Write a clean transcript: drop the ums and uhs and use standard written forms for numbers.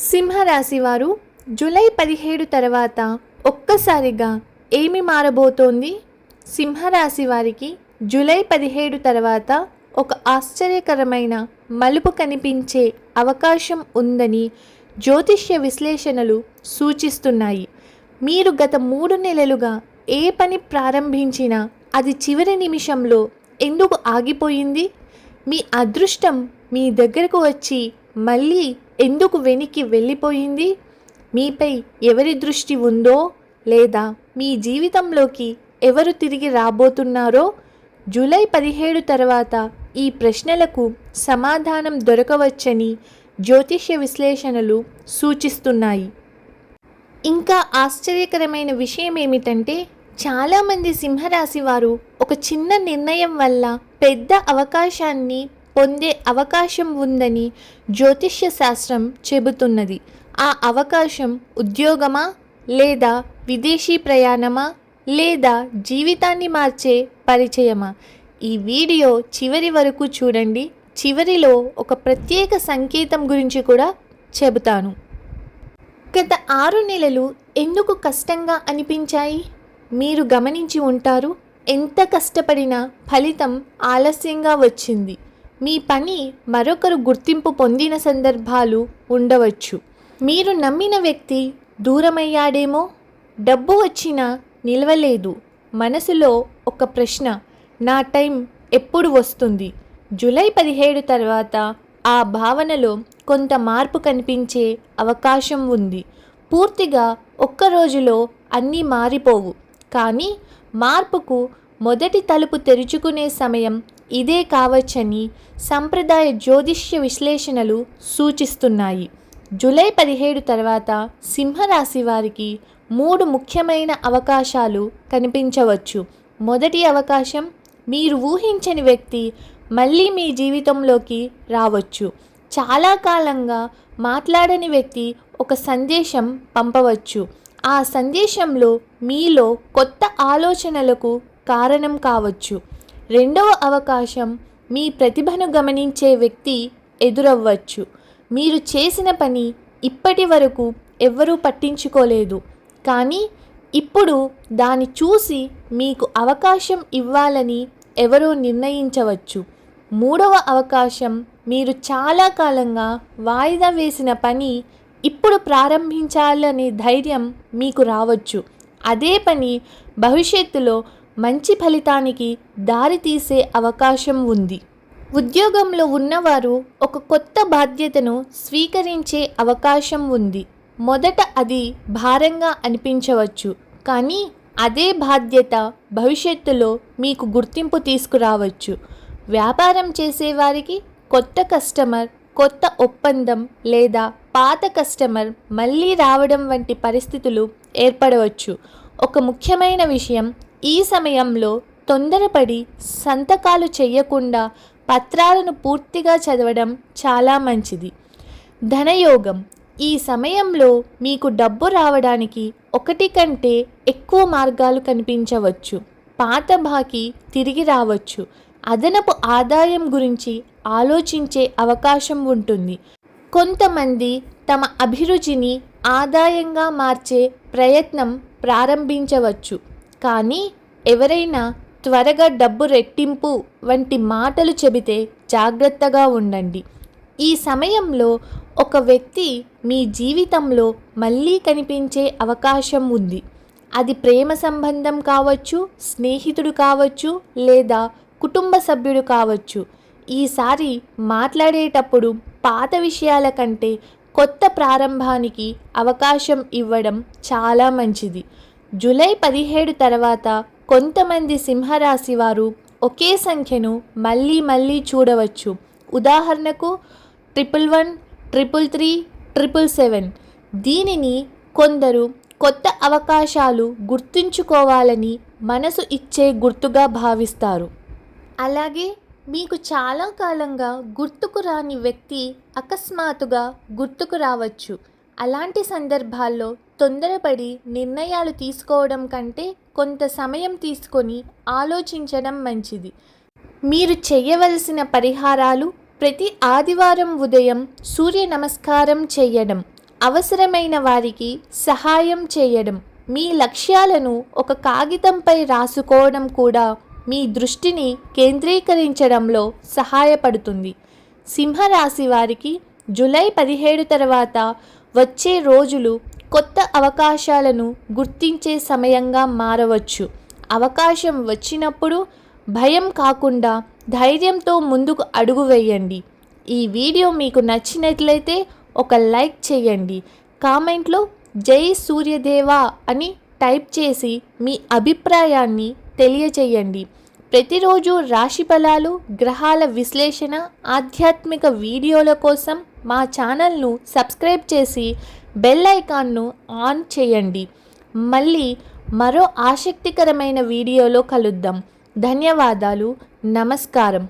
సింహరాశి వారు జూలై 17 తర్వాత ఒక్కసారిగా ఏమి మారబోతోంది? సింహరాశి వారికి జూలై 17 తర్వాత ఒక ఆశ్చర్యకరమైన మలుపు కనిపించే అవకాశం ఉందని జ్యోతిష్య విశ్లేషణలు సూచిస్తున్నాయి. మీరు గత 3 నెలలుగా ఏ పని ప్రారంభించినా అది చివరి నిమిషంలో ఎందుకు ఆగిపోయింది? మీ అదృష్టం మీ దగ్గరకు వచ్చి మళ్ళీ ఎందుకు వెనక్కి వెళ్ళిపోయింది? మీపై ఎవరి దృష్టి ఉందో లేదా మీ జీవితంలోకి ఎవరు తిరిగి రాబోతున్నారో జూలై 17 తర్వాత ఈ ప్రశ్నలకు సమాధానం దొరకవచ్చని జ్యోతిష్య విశ్లేషణలు సూచిస్తున్నాయి. ఇంకా ఆశ్చర్యకరమైన విషయం ఏమిటంటే, చాలామంది సింహరాశి వారు ఒక చిన్న నిర్ణయం వల్ల పెద్ద అవకాశాన్ని పొందే అవకాశం ఉందని జ్యోతిష్య శాస్త్రం చెబుతున్నది. ఆ అవకాశం ఉద్యోగమా, లేదా విదేశీ ప్రయాణమా, లేదా జీవితాన్ని మార్చే పరిచయమా? ఈ వీడియో చివరి వరకు చూడండి. చివరిలో ఒక ప్రత్యేక సంకేతం గురించి కూడా చెబుతాను. గత 6 నెలలు ఎందుకు కష్టంగా అనిపించాయి? మీరు గమనించి ఉంటారు, ఎంత కష్టపడినా ఫలితం ఆలస్యంగా వచ్చింది. మీ పని మరొకరు గుర్తింపు పొందిన సందర్భాలు ఉండవచ్చు. మీరు నమ్మిన వ్యక్తి దూరమయ్యాడేమో. డబ్బు వచ్చినా నిలవలేదు. మనసులో ఒక ప్రశ్న, నా టైం ఎప్పుడు వస్తుంది? జూలై 17 తర్వాత ఆ భావనలో కొంత మార్పు కనిపించే అవకాశం ఉంది. పూర్తిగా ఒక్క రోజులో అన్నీ మారిపోవు, కానీ మార్పుకు మొదటి తలుపు తెరుచుకునే సమయం ఇదే కావచ్చని సంప్రదాయ జ్యోతిష్య విశ్లేషణలు సూచిస్తున్నాయి. జూలై 17 తర్వాత సింహరాశి వారికి 3 ముఖ్యమైన అవకాశాలు కనిపించవచ్చు. మొదటి అవకాశం, మీరు ఊహించని వ్యక్తి మళ్ళీ మీ జీవితంలోకి రావచ్చు. చాలా కాలంగా మాట్లాడని వ్యక్తి ఒక సందేశం పంపవచ్చు. ఆ సందేశంలో మీలో కొత్త ఆలోచనలకు కారణం కావచ్చు. రెండవ అవకాశం, మీ ప్రతిభను గమనించే వ్యక్తి ఎదురవ్వచ్చు. మీరు చేసిన పని ఇప్పటి వరకు ఎవ్వరూ పట్టించుకోలేదు, కానీ ఇప్పుడు దాన్ని చూసి మీకు అవకాశం ఇవ్వాలని ఎవరో నిర్ణయించవచ్చు. మూడవ అవకాశం, మీరు చాలా కాలంగా వాయిదా వేసిన పని ఇప్పుడు ప్రారంభించాలనే ధైర్యం మీకు రావచ్చు. అదే పని భవిష్యత్తులో మంచి ఫలితానికి దారితీసే అవకాశం ఉంది. ఉద్యోగంలో ఉన్నవారు ఒక కొత్త బాధ్యతను స్వీకరించే అవకాశం ఉంది. మొదట అది భారంగా అనిపించవచ్చు, కానీ అదే బాధ్యత భవిష్యత్తులో మీకు గుర్తింపు తీసుకురావచ్చు. వ్యాపారం చేసేవారికి కొత్త కస్టమర్, కొత్త ఒప్పందం లేదా పాత కస్టమర్ మళ్ళీ రావడం వంటి పరిస్థితులు ఏర్పడవచ్చు. ఒక ముఖ్యమైన విషయం, ఈ సమయంలో తొందరపడి సంతకాలు చేయకుండా పత్రాలను పూర్తిగా చదవడం చాలా మంచిది. ధనయోగం, ఈ సమయంలో మీకు డబ్బు రావడానికి 1 కంటే ఎక్కువ మార్గాలు కనిపించవచ్చు. పాత బాకీ తిరిగి రావచ్చు. అదనపు ఆదాయం గురించి ఆలోచించే అవకాశం ఉంటుంది. కొంతమంది తమ అభిరుచిని ఆదాయంగా మార్చే ప్రయత్నం ప్రారంభించవచ్చు, కానీ ఎవరైనా త్వరగా డబ్బు రెట్టింపు వంటి మాటలు చెబితే జాగ్రత్తగా ఉండండి. ఈ సమయంలో ఒక వ్యక్తి మీ జీవితంలో మళ్ళీ కనిపించే అవకాశం ఉంది. అది ప్రేమ సంబంధం కావచ్చు, స్నేహితుడు కావచ్చు, లేదా కుటుంబ సభ్యుడు కావచ్చు. ఈసారి మాట్లాడేటప్పుడు పాత విషయాల కంటే కొత్త ప్రారంభానికి అవకాశం ఇవ్వడం చాలా మంచిది. జూలై 17 తర్వాత కొంతమంది సింహరాశి వారు ఒకే సంఖ్యను మళ్ళీ చూడవచ్చు. ఉదాహరణకు 111, 333, 777. దీనిని కొందరు కొత్త అవకాశాలు గుర్తుంచుకోవాలని మనసు ఇచ్చే గుర్తుగా భావిస్తారు. అలాగే మీకు చాలా కాలంగా గుర్తుకు రాని వ్యక్తి అకస్మాత్తుగా గుర్తుకు రావచ్చు. అలాంటి సందర్భాల్లో తొందరపడి నిర్ణయాలు తీసుకోవడం కంటే కొంత సమయం తీసుకొని ఆలోచించడం మంచిది. మీరు చేయవలసిన పరిహారాలు: ప్రతి ఆదివారం ఉదయం సూర్య నమస్కారం చేయడం, అవసరమైన వారికి సహాయం చేయడం, మీ లక్ష్యాలను ఒక కాగితంపై రాసుకోవడం కూడా మీ దృష్టిని కేంద్రీకరించడంలో సహాయపడుతుంది. సింహరాశి వారికి జూలై 17 తర్వాత వచ్చే రోజులు కొత్త అవకాశాలను గుర్తించే సమయంగా మారవచ్చు. అవకాశం వచ్చినప్పుడు భయం కాకుండా ధైర్యంతో ముందుకు అడుగు వేయండి. ఈ వీడియో మీకు నచ్చినట్లయితే ఒక లైక్ చేయండి. కామెంట్లో జై సూర్యదేవా అని టైప్ చేసి మీ అభిప్రాయాన్ని తెలియచేయండి. ప్రతిరోజు రాశి ఫలాలు, గ్రహాల విశ్లేషణ, ఆధ్యాత్మిక వీడియోల కోసం మా ఛానల్ను సబ్స్క్రైబ్ చేసి బెల్ ఐకాన్ను ఆన్ చేయండి. మళ్ళీ మరో ఆసక్తికరమైన వీడియోలో కలుద్దాం. ధన్యవాదాలు. నమస్కారం.